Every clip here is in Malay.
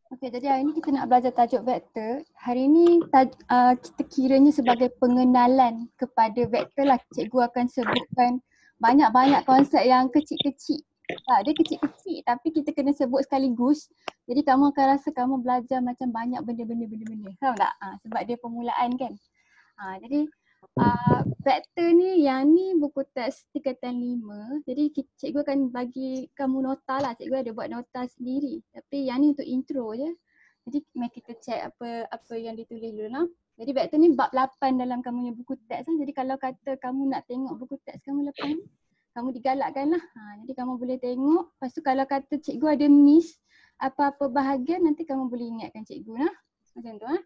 Okey, jadi hari ni kita nak belajar tajuk vektor. Hari ni kita kiranya sebagai pengenalan kepada vektor lah. Cikgu akan sebutkan banyak-banyak konsep yang kecil-kecil. Dia kecil-kecil tapi kita kena sebut sekaligus. Jadi kamu akan rasa kamu belajar macam banyak benda-benda. Faham tak? Sebab dia permulaan kan. Jadi vektor ni, yang ni buku teks tingkatan 5. Jadi cikgu akan bagi kamu nota lah. Cikgu ada buat nota sendiri. Tapi yang ni untuk intro je. Jadi mari kita check apa yang ditulis dulu lah. Jadi vektor ni bab 8 dalam kamu punya buku teks lah. Jadi kalau kata kamu nak tengok buku teks kamu lepas ni, kamu digalakkan lah. Jadi kamu boleh tengok. Lepas tu kalau kata cikgu ada miss apa-apa bahagian, nanti kamu boleh ingatkan cikgu lah. Macam tu lah.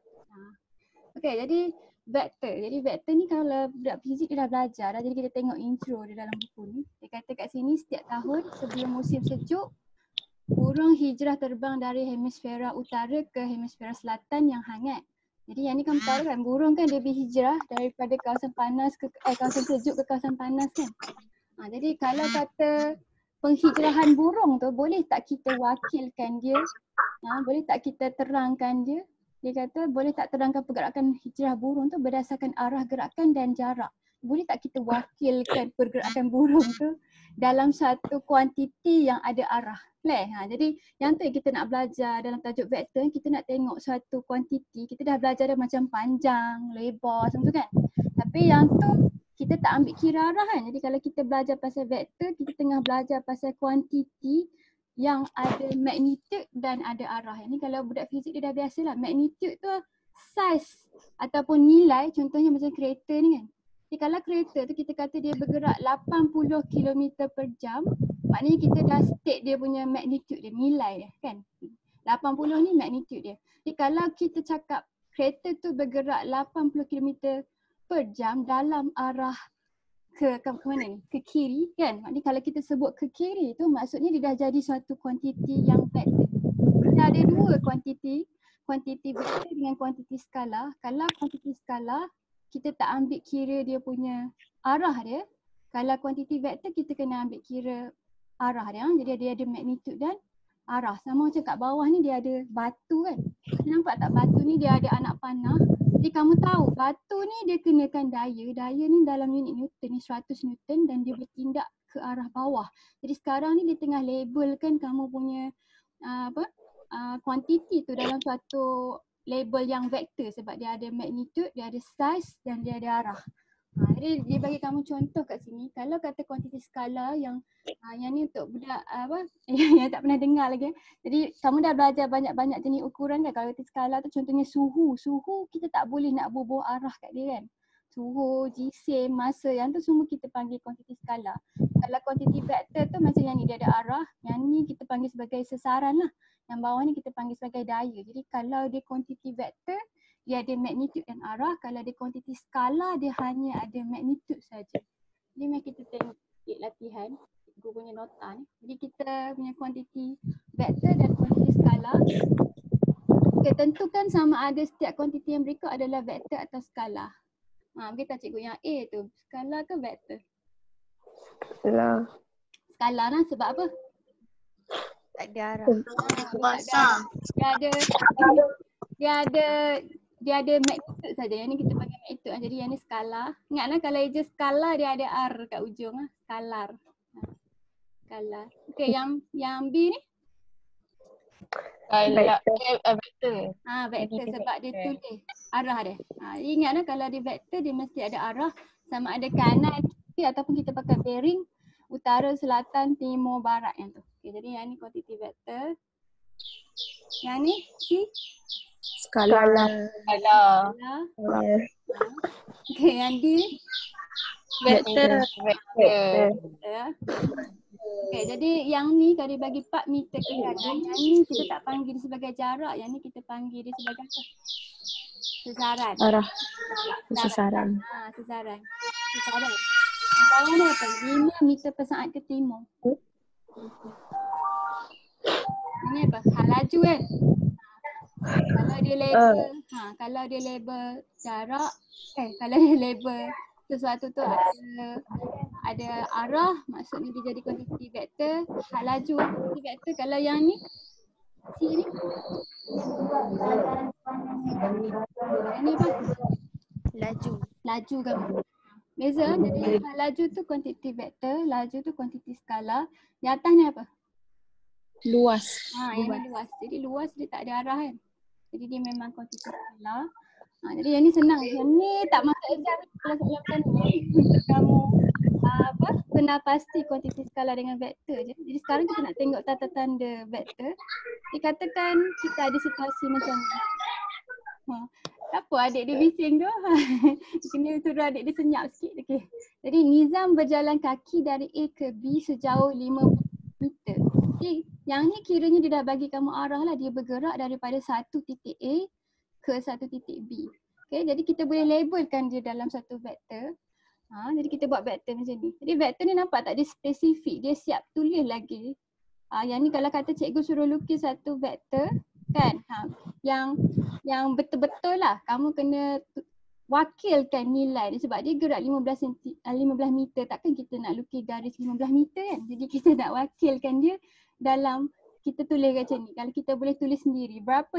Okey, jadi vektor. Jadi vektor ni kalau budak fizik dia dah belajar dah. Jadi kita tengok intro dia dalam buku ni. Dia kata kat sini setiap tahun sebelum musim sejuk, burung hijrah terbang dari hemisfera utara ke hemisfera selatan yang hangat. Jadi yang ni kamu tahu kan, burung kan dia berhijrah daripada kawasan panas ke kawasan sejuk ke kawasan panas kan. Jadi kalau kata penghijrahan burung tu, boleh tak kita wakilkan dia? Boleh tak kita terangkan dia? Dia kata boleh tak terangkan pergerakan hijrah burung tu berdasarkan arah gerakan dan jarak. Boleh tak kita wakilkan pergerakan burung tu dalam satu kuantiti yang ada arah? Jadi yang tu yang kita nak belajar dalam tajuk vektor, kita nak tengok suatu kuantiti. Kita dah belajar dah macam panjang, lebar macam tu kan. Tapi yang tu kita tak ambil kira arah kan. Jadi kalau kita belajar pasal vektor, kita tengah belajar pasal kuantiti yang ada magnitude dan ada arah. Ini kalau budak fizik dia dah biasa lah. Magnitude tu size ataupun nilai, contohnya macam kereta ni kan. Jadi kalau kereta tu kita kata dia bergerak 80 km per jam, maknanya kita dah state dia punya magnitude dia, nilai dia kan. 80 ni magnitude dia. Jadi kalau kita cakap kereta tu bergerak 80 km per jam dalam arah ke mana ni? Ke kiri kan? Maknanya kalau kita sebut ke kiri tu maksudnya dia dah jadi suatu kuantiti yang vektor. Kita ada dua kuantiti vektor dengan kuantiti skala. Kalau kuantiti skala kita tak ambil kira dia punya arah dia. Kalau kuantiti vektor kita kena ambil kira arah dia. Jadi dia ada magnitude dan arah. Sama macam kat bawah ni dia ada batu kan. Nampak tak batu ni dia ada anak panah. Jadi kamu tahu batu ni dia kenakan daya. Daya ni dalam unit Newton ni 100 Newton dan dia bertindak ke arah bawah. Jadi sekarang ni dia tengah labelkan kamu punya kuantiti tu dalam suatu label yang vektor sebab dia ada magnitude, dia ada size dan dia ada arah. Jadi dia bagi kamu contoh kat sini. Kalau kata kuantiti skala yang ni untuk budak yang tak pernah dengar lagi. Jadi kamu dah belajar banyak-banyak jenis ukuran kan. Kalau kuantiti skala tu contohnya suhu. Suhu kita tak boleh nak bubuh arah kat dia kan. Suhu, jisim, masa, yang tu semua kita panggil kuantiti skala. Kalau kuantiti vektor tu macam yang ni dia ada arah. Yang ni kita panggil sebagai sesaran lah. Yang bawah ni kita panggil sebagai daya. Jadi kalau dia kuantiti vektor, dia ada magnitude dan arah. Kalau dia kuantiti skala, dia hanya ada magnitude saja. Jadi mari kita tengok sikit latihan. Cikgu punya nota ni. Jadi kita punya kuantiti vektor dan kuantiti skala. Okay, tentukan sama ada setiap kuantiti yang berikut adalah vektor atau skala. Kita cikgu yang A tu. Skala ke vektor? Skala. Skala lah sebab apa? Tak ada arah. Kuasa. Dia ada magnitude saja. Yang ni kita panggil magnitude. Jadi yang ni skala. Ingatlah kalau eja skala dia ada R kat ujung lah. Skalar. Skalar. Okey, yang B ni? Vektor. Vektor sebab dia tulis arah dia. Ingatlah kalau dia vektor dia mesti ada arah sama ada kanan, kiri ataupun kita pakai bearing utara, selatan, timur, barat yang tu. Okay, jadi yang ni kuantiti vektor. Yang ni Skala. Okay, yang D Vektor. Okay, jadi yang ni kalau dia bagi 4 meter ke kanan, yang ni kita tak panggil dia sebagai jarak, yang ni kita panggil dia sebagai apa? Sesaran. Arah. Sesaran. Sesaran. Yang bawah ni apa? 5 meter per saat ke timur. Ini apa? Hal laju kan? Kalau dia label, kalau dia label jarak, kalau dia label sesuatu tu ada ada arah, maksudnya dia jadi kuantiti vektor. Laju kuantiti vektor. Kalau yang ni, C ni. Yang ni apa? Laju. Laju kamu. Beza, jadi laju tu kuantiti vektor, laju tu kuantiti skalar. Di atas ni apa? Luas. Yang ni luas. Jadi luas dia tak ada arah kan. Jadi dia memang kuantiti skalar. Jadi yang ni senang. Yang ni tak masuk exam kalau soalan macam ni. Untuk kamu kenal pasti kuantiti skalar dengan vektor je. Jadi sekarang kita nak tengok tanda-tanda vektor. Dikatakan kita ada situasi macam ni. Apa adik dia bising tu? Kena suruh adik dia senyap sikit. Okay. Jadi Nizam berjalan kaki dari A ke B sejauh 5 meter. Jadi yang ni kiranya dia dah bagi kamu arah lah. Dia bergerak daripada satu titik A ke satu titik B. Okay, jadi kita boleh labelkan dia dalam satu vektor. Jadi kita buat vektor macam ni. Jadi vektor ni nampak tak dia spesifik. Dia siap tulis lagi. Yang ni kalau kata cikgu suruh lukis satu vektor kan. Yang betul-betul lah kamu kena wakilkan nilai dia sebab dia gerak 15 meter. Takkan kita nak lukis garis 15 meter kan. Jadi kita nak wakilkan dia dalam kita tulis macam ni. Kalau kita boleh tulis sendiri berapa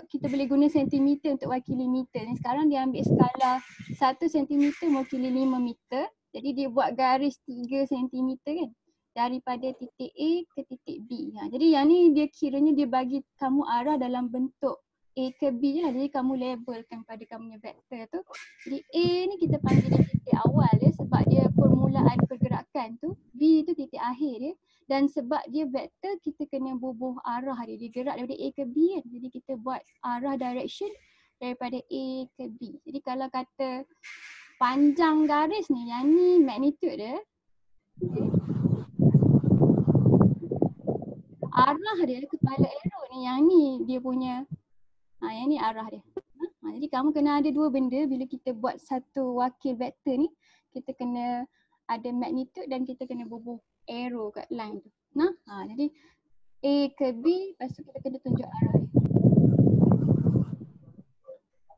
kita boleh guna sentimeter untuk wakili meter. Dan sekarang dia ambil skala 1 sentimeter mewakili 5 meter. Jadi dia buat garis 3 sentimeter kan. Daripada titik A ke titik B. Jadi yang ni dia kiranya dia bagi kamu arah dalam bentuk A ke B je lah. Jadi kamu labelkan pada kamu punya vektor tu. Jadi A ni kita panggil dia titik awal dia sebab dia permulaan pergerakan tu. B tu titik akhir dia. Dan sebab dia vektor kita kena bubuh arah dia. Dia gerak daripada A ke B kan. Jadi kita buat arah direction daripada A ke B. Jadi kalau kata panjang garis ni, yang ni magnitude dia. Okay. Arah dia kepala arrow ni, yang ni dia punya. Yang ni arah dia. Jadi kamu kena ada dua benda bila kita buat satu wakil vektor ni. Kita kena ada magnitude dan kita kena bubuh arrow kat line tu. Jadi A ke B, lepas tu kita kena tunjuk arah dia.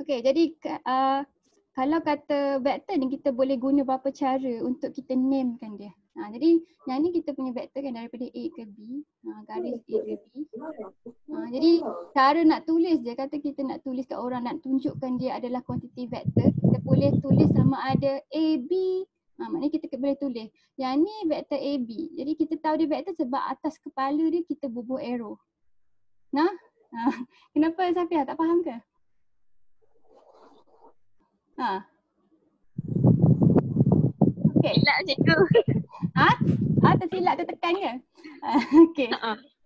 Okay, jadi kalau kata vektor ni kita boleh guna beberapa cara untuk kita namekan dia. Jadi yang ni kita punya vektor kan daripada A ke B, garis A ke B. Jadi cara nak tulis je, kata kita nak tulis kat orang, nak tunjukkan dia adalah kuantiti vektor, kita boleh tulis sama ada AB. Maknanya kita boleh tulis yang ni vektor AB. Jadi kita tahu dia vektor sebab atas kepala dia kita bubuh arrow. Kenapa Safia tak faham ke? Okay. Silap cikgu. Tersilap tertekan ke? Okay.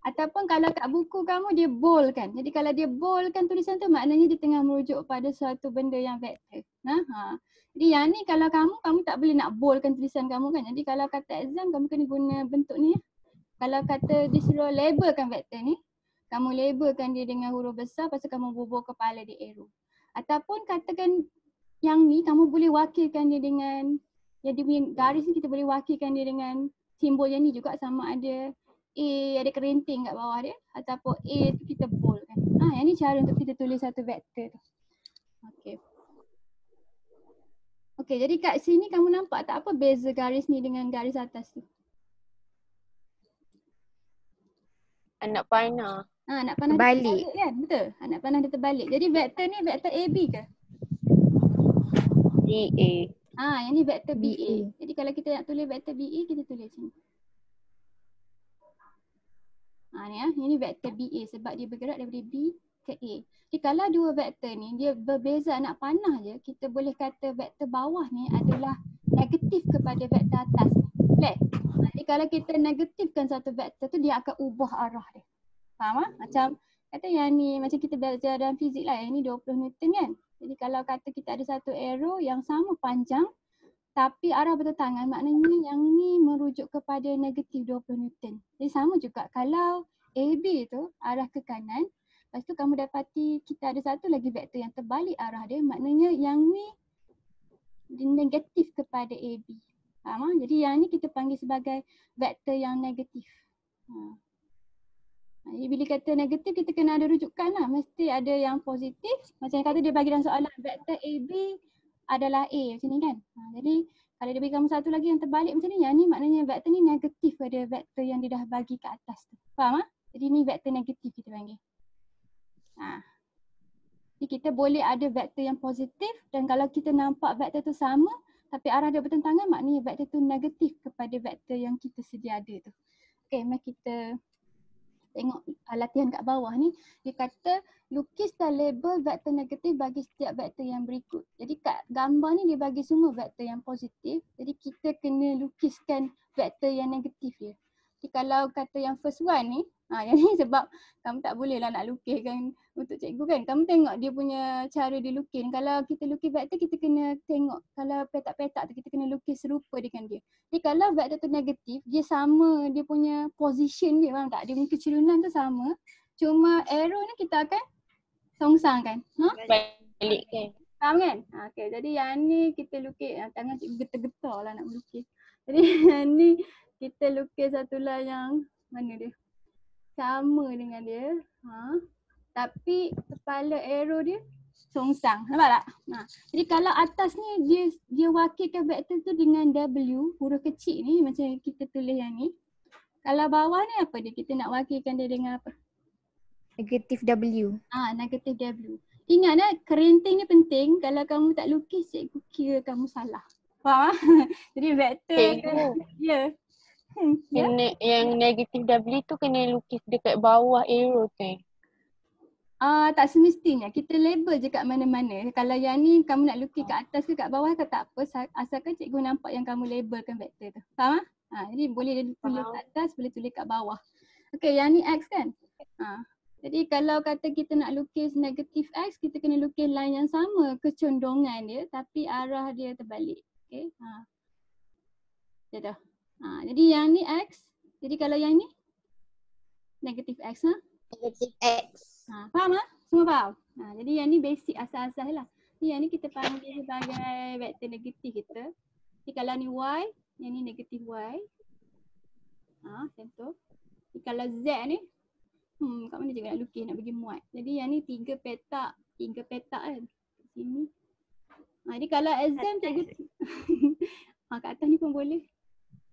Ataupun kalau kat buku kamu dia bold kan. Jadi kalau dia bold kan tulisan tu maknanya dia tengah merujuk pada suatu benda yang vektor. Jadi yang ni kalau kamu tak boleh nak boldkan tulisan kamu kan. Jadi kalau kata exam kamu kena guna bentuk ni. Kalau kata disuruh labelkan vektor ni, kamu labelkan dia dengan huruf besar, lepas tu kamu bubuh kepala dia arrow. Ataupun katakan yang ni kamu boleh wakilkan dia dengan, yang dia punya garis ni kita boleh wakilkan dia dengan simbol yang ni juga, sama ada A ada kerinting kat bawah dia ataupun A tu kita bold kan. Yang ni cara untuk kita tulis satu vektor tu. Okay, jadi kat sini kamu nampak tak apa beza garis ni dengan garis atas tu? Anak panah. Anak panah Terbalik. dia terbalik kan? Betul. Anak panah dia terbalik. Jadi vektor ni vektor AB ke? BA. Yang ni vektor BA. Jadi kalau kita nak tulis vektor BA, kita tulis sini. Ni vektor BA sebab dia bergerak daripada B ke A. Jadi kalau dua vektor ni dia berbeza anak panah je, kita boleh kata vektor bawah ni adalah negatif kepada vektor atas ni. Boleh? Jadi kalau kita negatifkan satu vektor tu, dia akan ubah arah dia. Faham? Macam kata yang ni, macam kita belajar dalam fizik lah, yang ni 20 Newton kan. Jadi kalau kata kita ada satu arrow yang sama panjang tapi arah bertentangan, maknanya yang ni merujuk kepada negatif 20 Newton. Jadi sama juga kalau AB tu arah ke kanan, lepas tu kamu dapati kita ada satu lagi vektor yang terbalik arah dia, maknanya yang ni negatif kepada AB. Faham? Jadi yang ni kita panggil sebagai vektor yang negatif. Jadi bila kata negatif kita kena ada rujukan lah. Mesti ada yang positif. Macam yang kata dia bagi dalam soalan vektor AB adalah A macam ni kan. Jadi Kalau dia bagi kamu satu lagi yang terbalik macam ni, yang ni maknanya vektor ni negatif pada vektor yang dia dah bagi kat atas tu. Faham? Jadi ni vektor negatif kita panggil. Jadi kita boleh ada vektor yang positif dan kalau kita nampak vektor tu sama tapi arah dia bertentangan, maknanya vektor tu negatif kepada vektor yang kita sedia ada tu. Okay, mari kita tengok latihan kat bawah ni. Dia kata lukis dan label vektor negatif bagi setiap vektor yang berikut. Jadi kat gambar ni dia bagi semua vektor yang positif. Jadi kita kena lukiskan vektor yang negatif dia. Jadi kalau kata yang first one ni, yang ni sebab kamu tak boleh lah nak lukiskan untuk cikgu kan. Kamu tengok dia punya cara dia lukis. Kalau kita lukis vektor kita kena tengok kalau petak-petak tu kita kena lukis serupa dengan dia. Jadi kalau vektor tu negatif, dia sama dia punya position dia, faham tak? Dia punya kecerunan tu sama. Cuma arrow ni kita akan songsangkan. Balik kan. Faham kan? Okay, jadi yang ni kita lukis, tangan cikgu getar-getar lah nak melukis. Jadi yang ni kita lukis satulah yang mana dia? Sama dengan dia. Tapi kepala arrow dia songsang. Nampak tak? Jadi kalau atas ni dia wakilkan vektor tu dengan W, huruf kecil ni macam kita tulis yang ni. Kalau bawah ni apa dia? Kita nak wakilkan dia dengan apa? Negatif W. Negatif W. Ingat kerinting ni penting. Kalau kamu tak lukis, cikgu kira kamu salah. Faham? Jadi vektor kan. Ya. Yang negatif W tu kena lukis dekat bawah arrow kan? Tak semestinya. Kita label je kat mana-mana. Kalau yang ni kamu nak lukis kat atas ke kat bawah ke tak apa. Asalkan cikgu nampak yang kamu labelkan vektor tu. Faham? Jadi boleh tulis kat atas, boleh tulis kat bawah. Okay, yang ni X kan? Jadi kalau kata kita nak lukis negatif X, kita kena lukis line yang sama kecondongan dia tapi arah dia terbalik. Okay. Dah. Jadi yang ni X. Jadi kalau yang ni negatif X. Negatif X. Faham lah? Semua faham? Jadi yang ni basic asas-asas lah. Jadi yang ni kita panggil sebagai vektor negatif kita. Jadi kalau ni Y, yang ni negatif Y. Macam tu. Jadi kalau Z ni, kat mana cikgu nak lukis nak bagi muat. Jadi yang ni 3 petak kan. Kat sini. Jadi kalau exam cikgu kat atas ni pun boleh.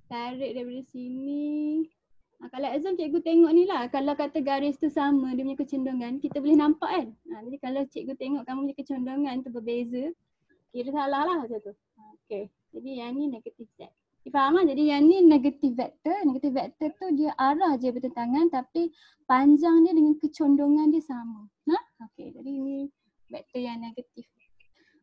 Tarik daripada sini. Kalau exam cikgu tengok ni lah. Kalau kata garis tu sama dia punya kecondongan, kita boleh nampak kan. Jadi kalau cikgu tengok kamu punya kecondongan tu berbeza, kira salah lah macam tu. Okay. Jadi yang ni negatif Z. Faham lah? Jadi yang ni negatif vektor. Negatif vektor tu dia arah je bertentangan tapi panjang dia dengan kecondongan dia sama. Okay. Jadi ni vektor yang negatif.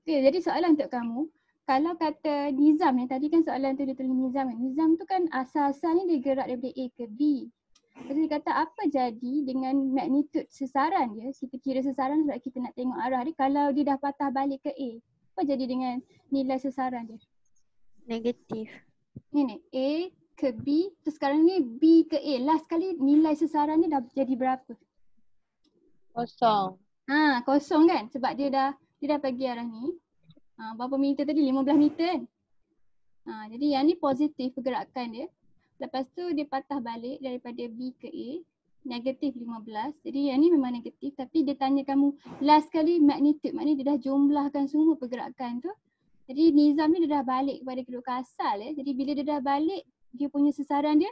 Okay. Jadi soalan untuk kamu. Kalau kata nizam ni, tadi kan soalan tu dia tulis nizam kan. Nizam tu kan asal-asal ni dia gerak daripada A ke B. Lepas dia kata apa jadi dengan magnitud sesaran dia, kita kira sesaran sebab kita nak tengok arah dia. Kalau dia dah patah balik ke A, apa jadi dengan nilai sesaran dia? Negatif. Ni A ke B, terus sekarang ni B ke A. Last kali nilai sesaran ni dah jadi berapa? Kosong. Kosong kan? Sebab dia dah pergi arah ni. Berapa meter tadi? 15 meter kan? Jadi yang ni positif pergerakan dia. Lepas tu dia patah balik daripada B ke A. Negatif 15. Jadi yang ni memang negatif tapi dia tanya kamu last kali magnitude. Maknanya dia dah jumlahkan semua pergerakan tu. Jadi nizam ni dia dah balik kepada kedudukan asal ya. Jadi bila dia dah balik, dia punya sesaran dia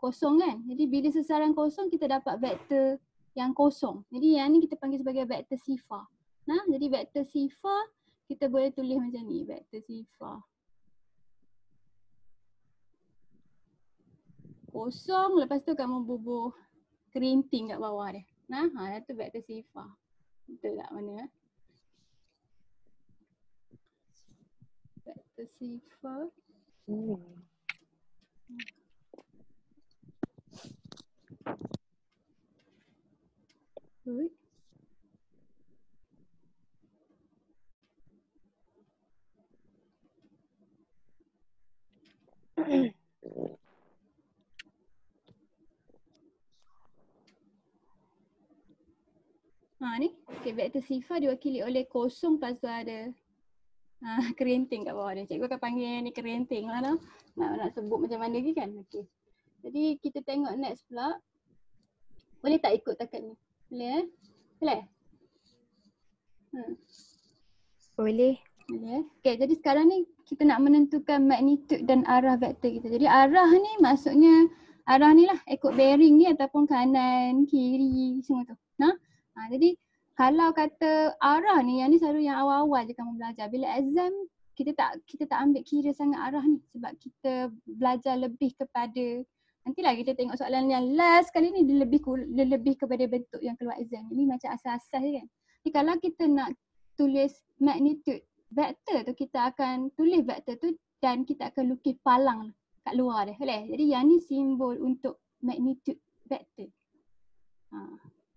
kosong kan? Jadi bila sesaran kosong kita dapat vektor yang kosong. Jadi yang ni kita panggil sebagai vektor sifar. Jadi vektor sifar kita boleh tulis macam ni, vektor sifar. Kosong, lepas tu kamu bubuh kerinting kat bawah dia. Itu vektor sifar. Betul tak mana? Vektor sifar. Good. Ni, okay, vektor sifar diwakili oleh kosong lepas tu ada kerinting kat bawah dia. Cikgu akan panggil ni kerinting lah nak sebut macam mana lagi kan. Okay. Jadi kita tengok next pula. Boleh tak ikut takat ni? Boleh Boleh? Boleh. Okay, jadi sekarang ni kita nak menentukan magnitude dan arah vektor kita. Jadi arah ni maksudnya arah ni lah ikut bearing ni ataupun kanan, kiri semua tu. Jadi kalau kata arah ni, yang ni selalu yang awal-awal je kamu belajar. Bila exam kita tak ambil kira sangat arah ni sebab kita belajar lebih kepada, nantilah kita tengok soalan yang last kali ni dia lebih kepada bentuk yang keluar exam. Ini macam asas-asas je kan. Jadi kalau kita nak tulis magnitude vektor tu, kita akan tulis vektor tu dan kita akan lukis palang kat luar dia. Boleh? Jadi yang ni simbol untuk magnitude vektor.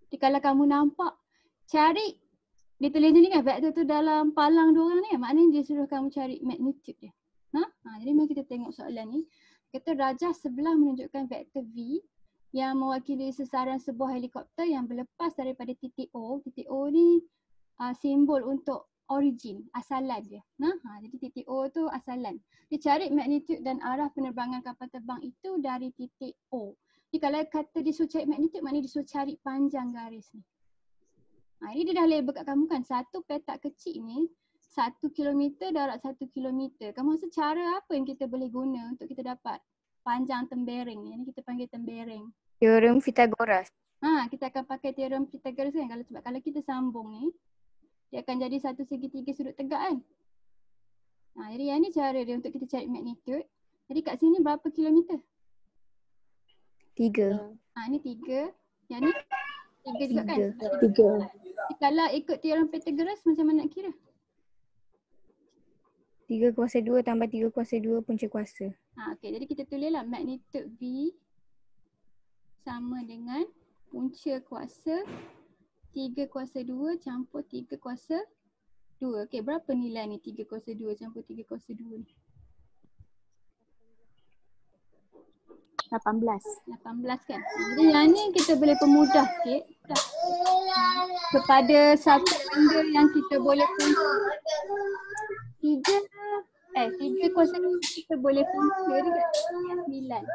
Jadi kalau kamu nampak, cari dia tulis ni kan vektor tu dalam palang dua orang ni kan, maknanya dia suruh kamu cari magnitude dia. Jadi mari kita tengok soalan ni. Kata rajah sebelah menunjukkan vektor V yang mewakili sesaran sebuah helikopter yang berlepas daripada titik O. Titik O ni simbol untuk origin, asalan dia. Jadi titik O tu asalan. Dia cari magnitude dan arah penerbangan kapal terbang itu dari titik O. Jadi kalau kata dia suruh cari magnitude, maknanya dia suruh cari panjang garis ni. Ini dia dah label kat kamu kan, satu petak kecil ni 1 kilometer darat 1 kilometer. Kamu rasa cara apa yang kita boleh guna untuk kita dapat panjang tembereng ni? Ini kita panggil tembereng. Teorem Pythagoras. Kita akan pakai teorem Pythagoras kan, sebab kalau kita sambung ni dia akan jadi satu segitiga sudut tegak kan. Jadi yang ni cara dia untuk kita cari magnitude. Jadi kat sini berapa kilometer? 3. Ni 3. Yang ni 3 juga kan? 3. Kalau ikut teorem Pythagoras macam mana nak kira? 3 kuasa 2 tambah 3 kuasa 2 punca kuasa. Okey, jadi kita tulislah magnitude V sama dengan punca kuasa 3 kuasa 2 campur 3 kuasa 2. Okey, berapa nilai ni 3 kuasa 2 campur 3 kuasa 2 ni? 18 kan? Jadi yang ni kita boleh permudah sikit kepada satu benda yang kita boleh punca. 3 kuasa 2 kita boleh punca dekat 9.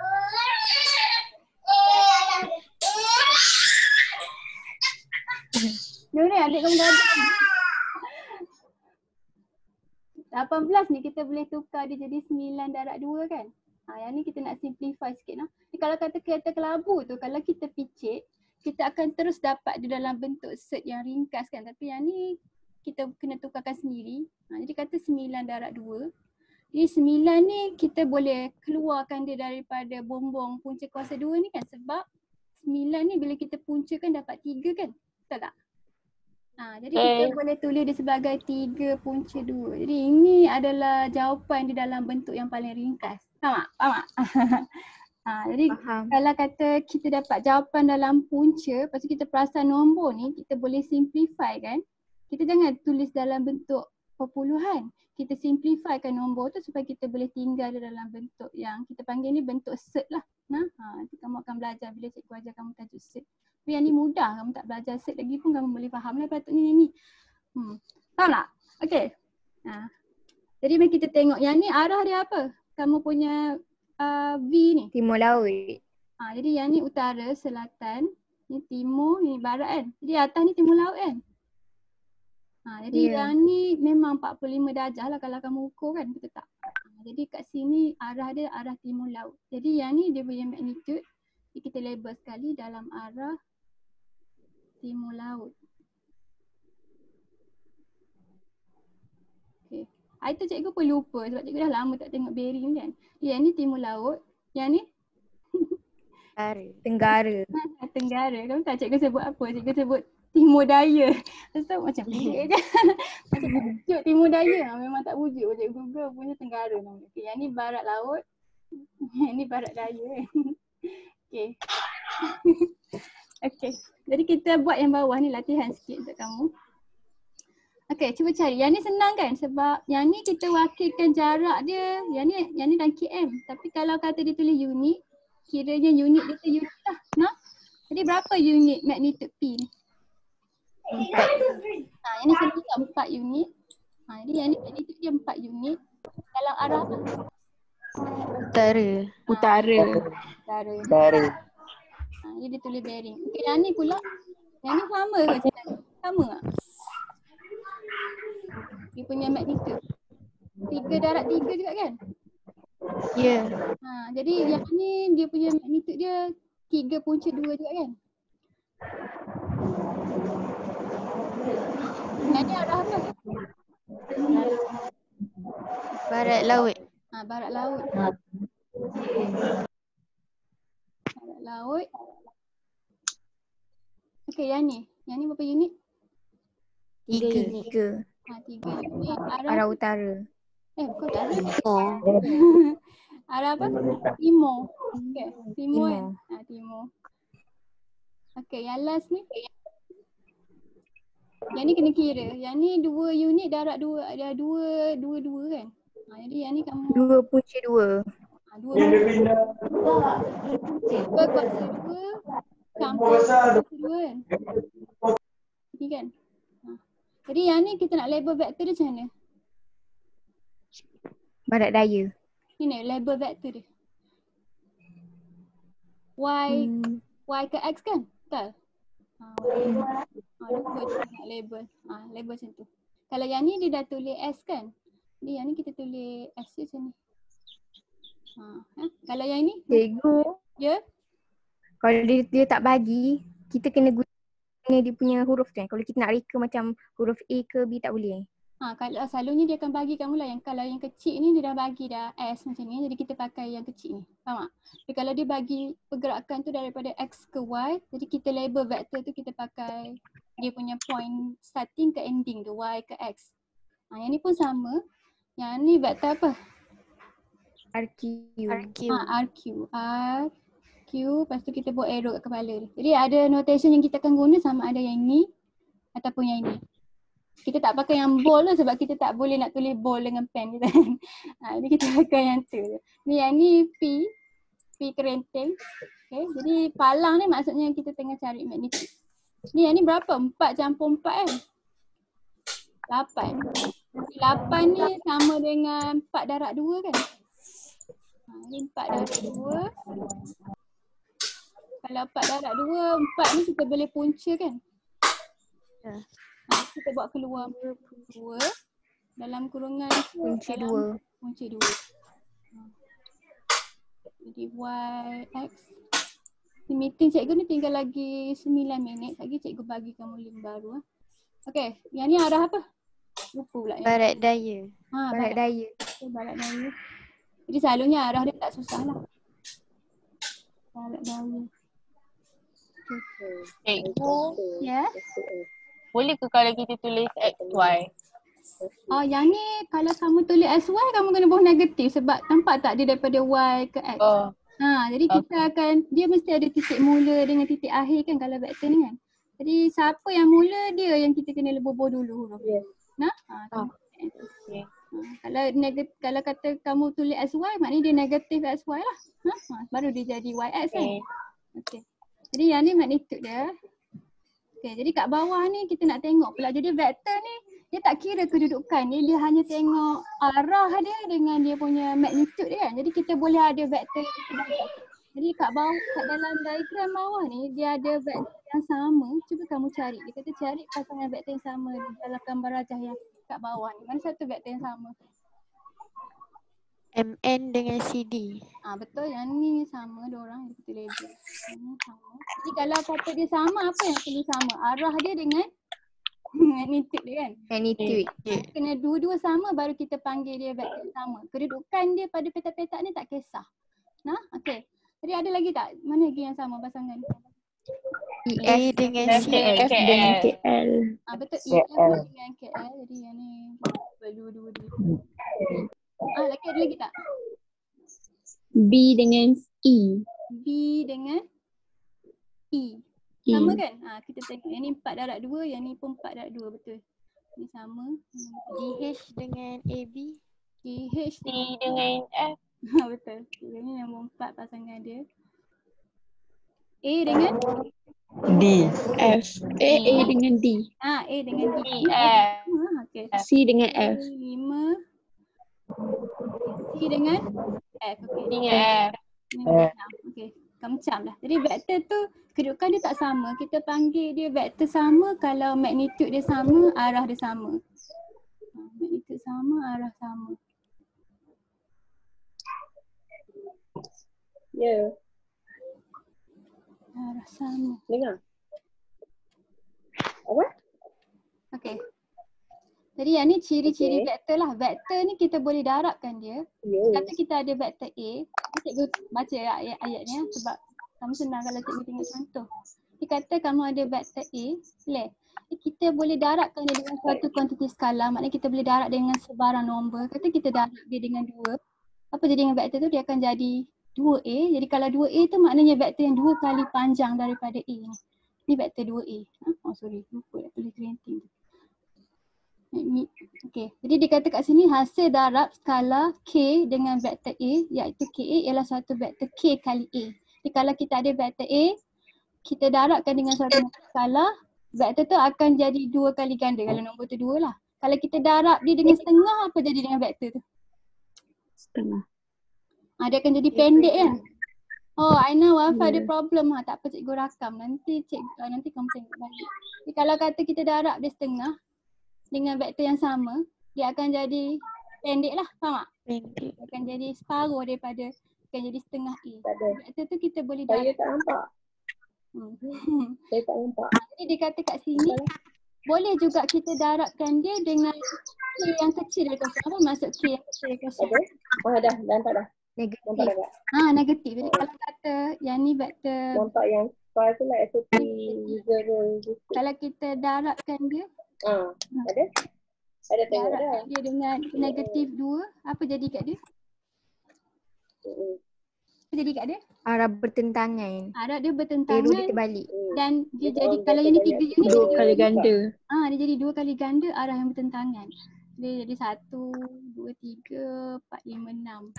Ni adik kamu dah 18 ni kita boleh tukar dia jadi 9 darab 2 kan? Yang ni kita nak simplify sikit lah. Kalau kata kereta kelabu tu, kalau kita picit, kita akan terus dapat dia dalam bentuk set yang ringkas kan. Tapi yang ni kita kena tukarkan sendiri. Jadi kata 9 darab 2. Jadi 9 ni kita boleh keluarkan dia daripada bombong punca kuasa 2 ni kan. Sebab 9 ni bila kita puncakan dapat 3 kan. Betul tak? Jadi kita boleh tulis dia sebagai 3 punca 2. Jadi ini adalah jawapan di dalam bentuk yang paling ringkas. Faham tak? Jadi kalau kata kita dapat jawapan dalam punca, lepas tu kita perasan nombor ni, kita boleh simplify kan. Kita jangan tulis dalam bentuk perpuluhan. Kita simplifykan nombor tu supaya kita boleh tinggal dalam bentuk yang kita panggil ni bentuk set lah. Nanti kamu akan belajar bila cikgu ajar kamu tajuk set. Tapi yang ni mudah, kamu tak belajar set lagi pun kamu boleh faham lah patutnya ni. Faham tak? Okay. Jadi mari kita tengok yang ni arah dia apa? Kamu punya V ni. Timur laut. Jadi yang ni utara, selatan, ni timur, ni barat kan. Jadi atas ni timur laut kan. Jadi yang ni memang 45 darjah lah kalau kamu ukur kan, betul tak? Jadi kat sini arah dia arah timur laut. Jadi yang ni dia punya magnitude, kita label sekali dalam arah timur laut. Okay. Itu cikgu pun lupa sebab cikgu dah lama tak tengok bearing kan. Yang ni timur laut, yang ni Tenggara. Tenggara. Kamu tahu cikgu sebut apa? Cikgu sebut timur daya. So macam pelik je. Macam wujud timur daya. Memang tak wujud. Cikgu Google punya tenggara namanya. Okay, yang ni barat laut. Yang ni barat daya. Okay. Okay. Jadi kita buat yang bawah ni latihan sikit untuk kamu. Okay, cuba cari. Yang ni senang kan? Sebab yang ni kita wakilkan jarak dia. Yang ni dalam km. Tapi kalau kata dia tulis unit, kiranya unit dia tu unit lah. Jadi berapa unit magnitude P ni? 4. Yang ni senang 4 unit. Jadi yang ni magnitude dia 4 unit. Dalam arah apa? Utara. Jadi dia tulis bearing. Okay, yang ni pula. Yang ni sama ke? Sama tak? Dia punya magnitude. 3 darab 3 juga kan? Ya. Jadi yang ni dia punya magnitude dia 3.2 juga kan? Yang ni arah apa? Barat laut. Barat laut. Barat laut. Okey, yang ni berapa unit? 3. 3 unit. Arah utara. Bukan utara. Oh. Arah apa? Timur. Okey, timur kan? Timur. Timur. Okey, yang last ni. Yang ni kena kira. Yang ni 2 unit darab 2 ada 2 kan? Jadi yang ni kamu 2.2. 2 kuasa 2 campur kuasa 2 kan? Ni kan? Jadi yang ni kita nak label vektor dia macam mana? Barat daya. Ni label vektor dia. Y ke X kan? Betul? Lupa je nak label. Label macam tu. Kalau yang ni dia dah tulis S kan? Jadi yang ni kita tulis S je macam ni. Kalau yang ni? Cikgu. Ya? Kalau dia tak bagi, kita kena guna dia punya huruf kan. Kalau kita nak reka macam huruf A ke B tak boleh. Kalau selalunya dia akan bagi kamu lah yang kalau yang kecil ni dia dah bagi dah S macam ni. Jadi kita pakai yang kecil ni. Faham tak? Tapi kalau dia bagi pergerakan tu daripada X ke Y, jadi kita label vektor tu kita pakai dia punya point starting ke ending tu, Y ke X. Yang ni pun sama. Yang ni vektor apa? RQ. RQ. Lepas tu kita buat arrow kat kepala dia. Jadi ada notation yang kita akan guna sama ada yang ni ataupun yang ni. Kita tak pakai yang bold lah sebab kita tak boleh nak tulis bold dengan pen kita kan. Jadi kita pakai yang tu. Ni yang ni P kerenteng. Okay. Jadi palang ni maksudnya kita tengah cari magnitude. Ni yang ni berapa? 4 campur 4 kan? 8. 8 ni sama dengan 4 darab 2 kan? Ni 4 darab 2. Kalau 4 darab 2, 4 ni kita boleh punca kan? Kita buat keluar 2 dalam kurungan Punca 2. Punca 2. Jadi Y, X. Meeting cikgu ni tinggal lagi 9 minit. Lagi cikgu bagi kamu link baru. Okey, yang ni arah apa? Lupa pula. Barat daya. Barat daya. Barat daya. Jadi selalunya arah dia tak susah lah. Barat daya. Cikgu, Ya? boleh ke kalau kita tulis XY? Yang ni kalau kamu tulis SY kamu kena buang negatif sebab nampak tak dia daripada Y ke X. Jadi kita akan, dia mesti ada titik mula dengan titik akhir kan kalau vektor ni kan. Jadi siapa yang mula dia yang kita kena lebur dulu huruf. Okay. Kalau kata kamu tulis SY maknanya dia negatif SY lah. Baru dia jadi YX kan. Okay. Jadi yang ni magnitude dia. Okay, jadi kat bawah ni kita nak tengok pula. Jadi vektor ni dia tak kira kedudukan dia hanya tengok arah dia dengan dia punya magnitude dia kan. Jadi kita boleh ada vektor. Jadi kat bawah, kat dalam diagram bawah ni dia ada vektor yang sama. Cuba kamu cari. Dia kata cari pasangan vektor yang sama dalam gambar rajah yang kat bawah ni. Mana satu vektor yang sama? MN dengan CD. Betul, yang ni sama dua orang yang kita label. Ini sama. Jadi kalau kata dia sama, apa yang perlu sama? Arah dia dengan magnitude dia kan? Magnitude. Kena dua-dua sama baru kita panggil dia vektor sama. Kedudukan dia pada petak-petak ni tak kisah. Okey. Jadi ada lagi tak? Mana lagi yang sama pasangan? EA dengan CL. dengan KL. Betul, EF dengan KL. Jadi yang ni dua-dua. Lagi ada lagi tak? B dengan E. B dengan E. Sama kan? Kita tengok yang ni 4 darab 2, yang ni pun 4 darab 2, betul. Ni sama. GH dengan AB. GH dengan F. betul. Yang ni nombor 4 pasangan dia. A dengan D. F. A dengan D. A dengan D. F. Okay. C dengan F. 5. C dengan F. Okay. Dengan F. Okay. Kamu cam lah. Jadi vektor tu kedudukan dia tak sama. Kita panggil dia vektor sama kalau magnitude dia sama, arah dia sama. magnitude sama, arah sama. Ya, Arah sama. dengar. Apa? Okey. Jadi yang ni ciri-ciri Okey. vektor lah. Vektor ni kita boleh darabkan dia. Ya. Kata kita ada vektor A. Cikgu baca ayat ni sebab kamu senang kalau cikgu tengok contoh. Dia kata kamu ada vektor A, boleh. Kita boleh darabkan dia dengan suatu kuantiti skala. Maknanya kita boleh darab dengan sebarang nombor. Kata kita darab dia dengan 2. Apa jadi dengan vektor tu? Dia akan jadi 2A. Jadi kalau 2A tu maknanya vektor yang 2 kali panjang daripada A ni. Ni vektor 2A. Oh sorry, lupa nak tulis ranting tu. Okey, jadi dia kata kat sini hasil darab skala K dengan vektor A iaitu KA ialah suatu vektor K kali A. Jadi kalau kita ada vektor A, kita darabkan dengan suatu skala, vektor tu akan jadi 2 kali ganda kalau nombor tu 2 lah. Kalau kita darab dia dengan setengah, apa jadi dengan vektor tu? Setengah. Dia akan jadi pendek kan? Oh, Aina Wafa ada Ya. problem tak apa cikgu rakam. Nanti kamu tengok balik. Jadi kalau kata kita darab dia setengah dengan vektor yang sama, dia akan jadi pendek lah, faham tak? Pendek. Dia akan jadi separuh daripada, akan jadi setengah A. Tak ada. Vektor tu kita boleh Saya darab. tak nampak. Saya tak nampak. Jadi dia kata kat sini, boleh juga kita darabkan dia dengan K yang kecil dari kosong. Apa maksud K yang kecil dari kosong? Apa? Dah nampak dah. Negatif. Nampak dah. Negatif. Jadi kalau kata yang ni vektor, Nampak yang square tu lah SOP 0. kalau kita darabkan dia, Ada? Ada tengok dah. darabkan dia dengan negatif 2, apa jadi kat dia? Apa jadi kat dia? Arah bertentangan. Arah dia Arrow dia bertentangan terbalik. dan dia Dia jadi, orang kalau yang ni 3 unit, Dua dia kali ganda. dia jadi 2 kali ganda arah yang bertentangan. Dia jadi 1, 2, 3, 4, 5, 6.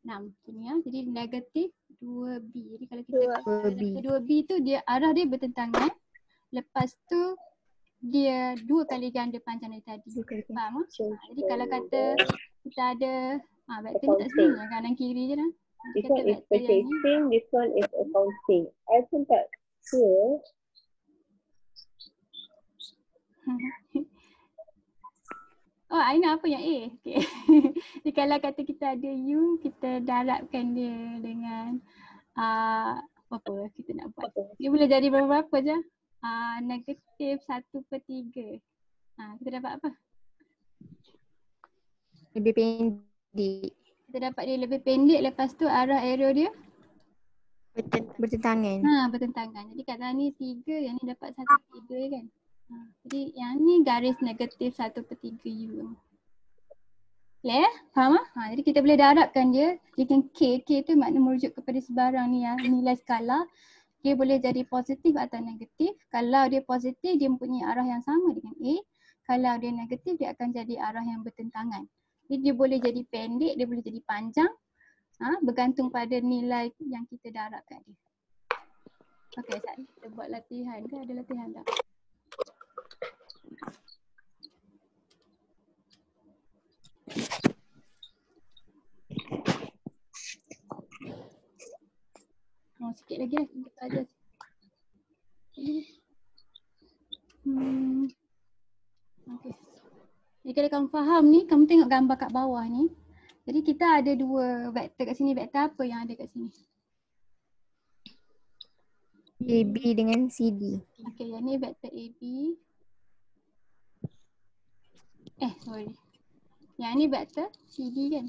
6 tu ni Jadi negatif 2B. Jadi kalau kita kata 2B. 2B tu dia arah dia bertentangan. Lepas tu dia 2 kali ganda panjang dari tadi. Faham tak? Jadi kalau kata kita ada vektor ni tak sebenarnya kanan kiri je lah. This Kita one is vektor yang ni. purchasing, this one is accounting. I pun tak sure. Oh, Aina apa yang A? Okay. Jadi kalau kata kita ada U, kita darabkan dia dengan apa kita nak buat. Dia boleh jadi berapa je? Negatif 1/3. Kita dapat apa? Lebih pendek. Kita dapat dia lebih pendek, lepas tu arah arrow dia Bertentangan. bertentangan. Jadi kat sana ni 3, yang ni dapat 1/3 kan. Jadi yang ni garis negatif 1/3 U. Clear? Faham tak? Jadi kita boleh darabkan dia dengan K. K tu makna merujuk kepada sebarang ni nilai skala. Dia boleh jadi positif atau negatif. Kalau dia positif, dia mempunyai arah yang sama dengan A. Kalau dia negatif, dia akan jadi arah yang bertentangan. Jadi dia boleh jadi pendek, dia boleh jadi panjang. Bergantung pada nilai yang kita darabkan dia. Okey, saat ni kita buat latihan ke? Ada latihan tak? Sikit lagi lah kita ajar. Okay. Jadi kalau kamu faham ni, kamu tengok gambar kat bawah ni. Jadi kita ada 2 vektor kat sini. Vektor apa yang ada kat sini? AB dengan CD. Okay, yang ni vektor AB. Sorry. Yang ni vektor CD kan?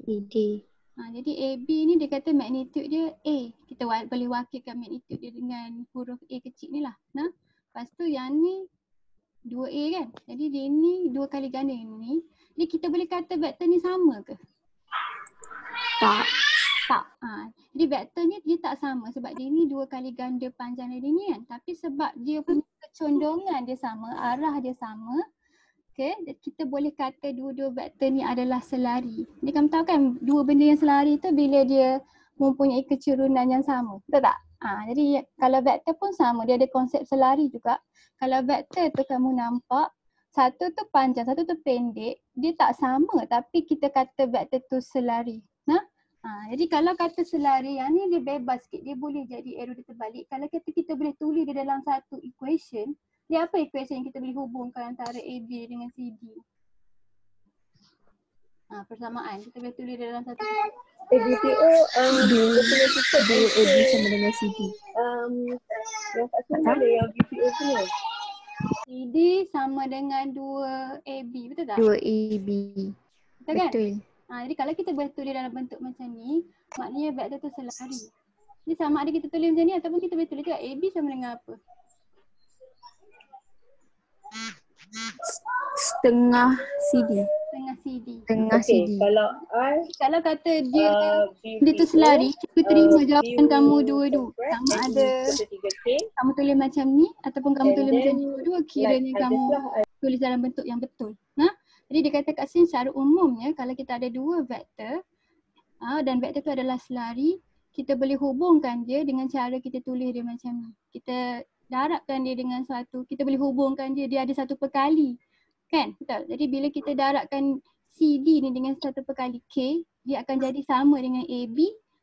CD. Jadi AB ni dia kata magnitude dia A. Kita boleh wakilkan magnitude dia dengan huruf A kecil ni lah. Lepas tu yang ni 2A kan? Jadi dia ni 2 kali ganda yang ni. Jadi kita boleh kata vektor ni sama ke? Tak. Tak. Jadi vektor ni dia tak sama sebab dia ni 2 kali ganda panjang dari ni kan. Tapi sebab dia punya kecondongan dia sama, arah dia sama. Okay, kita boleh kata dua-dua vektor ni adalah selari. Ni kamu tahu kan dua benda yang selari tu bila dia mempunyai kecurunan yang sama. Betul tak? Jadi kalau vektor pun sama, dia ada konsep selari juga. Kalau vektor tu kamu nampak, satu tu panjang, satu tu pendek, dia tak sama tapi kita kata vektor tu selari. Jadi kalau kata selari, yang ni dia bebas sikit, dia boleh jadi arrow dia terbalik. Kalau kita boleh tulis dia dalam satu equation, dia apa equation yang kita boleh hubungkan antara AB dengan CD? Persamaan. Kita boleh tulis dalam satu BPO dia punya sistem Dua AB sama dengan CD. yang kat sini ada yang BPO punya. CD sama dengan 2 AB. Betul tak? Dua AB. Betul kan? Betul. Jadi kalau kita boleh tulis dalam bentuk macam ni, maknanya vektor tu selari. Ni sama ada kita tulis macam ni ataupun kita boleh tulis juga AB sama dengan apa? Setengah CD. Setengah CD. Setengah Okey, CD. kalau Kalau kata dia BPO, tu selari, kita terima jawapan view kamu dua-dua. correct, Sama and ada equal to 3K, kamu tulis macam ni ataupun kamu and tulis macam ni then dua-dua, kiranya kamu tulis dalam bentuk yang betul. Jadi dia kata kat sini secara umumnya kalau kita ada dua vektor dan vektor tu adalah selari, kita boleh hubungkan dia dengan cara kita tulis dia macam ni. Kita darabkan dia dengan satu, kita boleh hubungkan dia ada satu perkali. Kan? Betul. Jadi bila kita darabkan CD ni dengan satu perkali K, dia akan jadi sama dengan AB.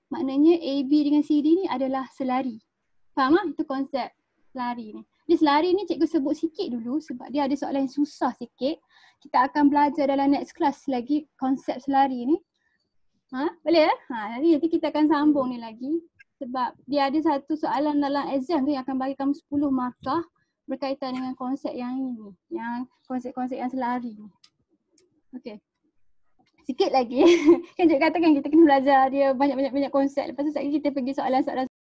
Maknanya AB dengan CD ni adalah selari. Faham tak? Itu konsep selari ni. Jadi selari ni cikgu sebut sikit dulu sebab dia ada soalan yang susah sikit. Kita akan belajar dalam next class lagi konsep selari ni. Boleh ya? Nanti kita akan sambung ni lagi. Sebab dia ada satu soalan dalam exam tu yang akan bagi kamu 10 markah berkaitan dengan konsep yang ini. Yang konsep-konsep yang selari ni. Okey. Sikit lagi. Kan cikgu katakan kita kena belajar dia banyak konsep. Lepas tu sekali kita pergi soalan-soalan